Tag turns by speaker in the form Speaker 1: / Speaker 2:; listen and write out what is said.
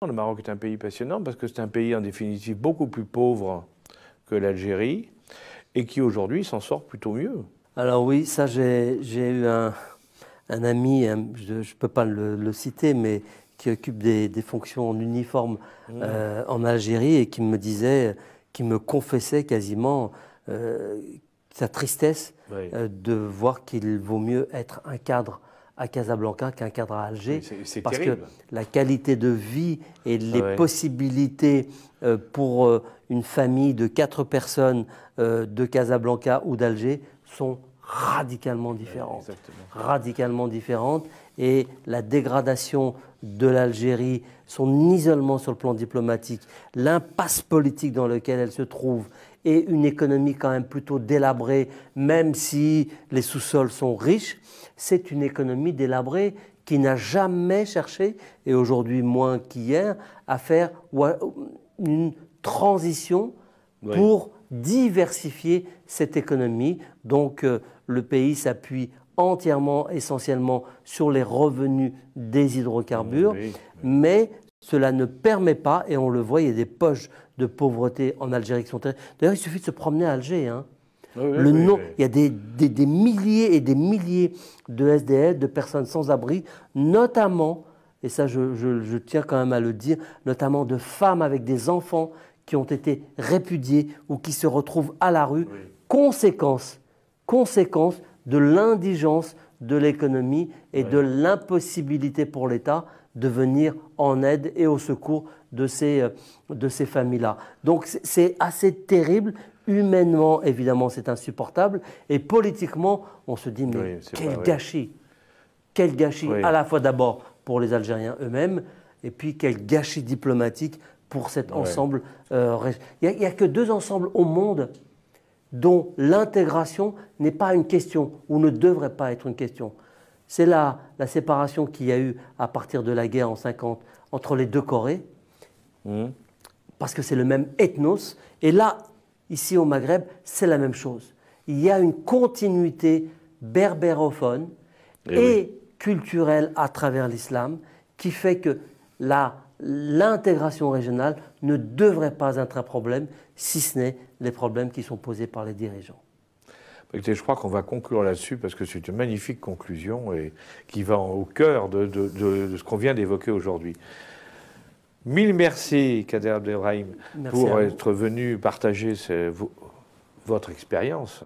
Speaker 1: Le Maroc est un pays passionnant parce que c'est un pays en définitive beaucoup plus pauvre que l'Algérie et qui aujourd'hui s'en sort plutôt mieux.
Speaker 2: Alors oui, ça j'ai eu un ami, je ne peux pas le citer, mais qui occupe des fonctions en uniforme en Algérie et qui me disait, qui me confessait quasiment sa tristesse
Speaker 1: Oui.
Speaker 2: de voir qu'il vaut mieux être un cadre à Casablanca qu'un cadre à Alger,
Speaker 1: C'est
Speaker 2: parce
Speaker 1: terrible.
Speaker 2: que la qualité de vie et les
Speaker 1: Ouais.
Speaker 2: possibilités pour une famille de 4 personnes de Casablanca ou d'Alger sont radicalement différentes.
Speaker 1: Exactement.
Speaker 2: Radicalement différentes. Et la dégradation de l'Algérie, son isolement sur le plan diplomatique, l'impasse politique dans laquelle elle se trouve, et une économie quand même plutôt délabrée, même si les sous-sols sont riches, c'est une économie délabrée qui n'a jamais cherché, et aujourd'hui moins qu'hier, à faire une transition pour diversifier cette économie. Donc le pays s'appuie entièrement, essentiellement sur les revenus des hydrocarbures, mais cela ne permet pas, et on le voit, il y a des poches de pauvreté en Algérie qui sont terribles. D'ailleurs, il suffit de se promener à Alger. Hein. Il y a des milliers et des milliers de SDF, de personnes sans abri, notamment, et ça je tiens quand même à le dire, notamment de femmes avec des enfants qui ont été répudiés ou qui se retrouvent à la rue, conséquence de l'indigence de l'économie et de l'impossibilité pour l'État de venir en aide et au secours de ces familles-là. Donc c'est assez terrible. Humainement, évidemment, c'est insupportable. Et politiquement, on se dit, mais quel gâchis! Quel gâchis, à la fois d'abord pour les Algériens eux-mêmes, et puis quel gâchis diplomatique pour cet ensemble. Il n'y a que 2 ensembles au monde dont l'intégration n'est pas une question, ou ne devrait pas être une question. C'est la séparation qu'il y a eu à partir de la guerre en 1950 entre les 2 Corées, parce que c'est le même ethnos. Et là, ici au Maghreb, c'est la même chose. Il y a une continuité berbérophone et culturelle à travers l'islam qui fait que l'intégration régionale ne devrait pas être un problème, si ce n'est les problèmes qui sont posés par les dirigeants.
Speaker 1: Écoutez, je crois qu'on va conclure là-dessus parce que c'est une magnifique conclusion et qui va au cœur de ce qu'on vient d'évoquer aujourd'hui. Mille merci, Kader Abdelrahim, pour être venu partager votre expérience.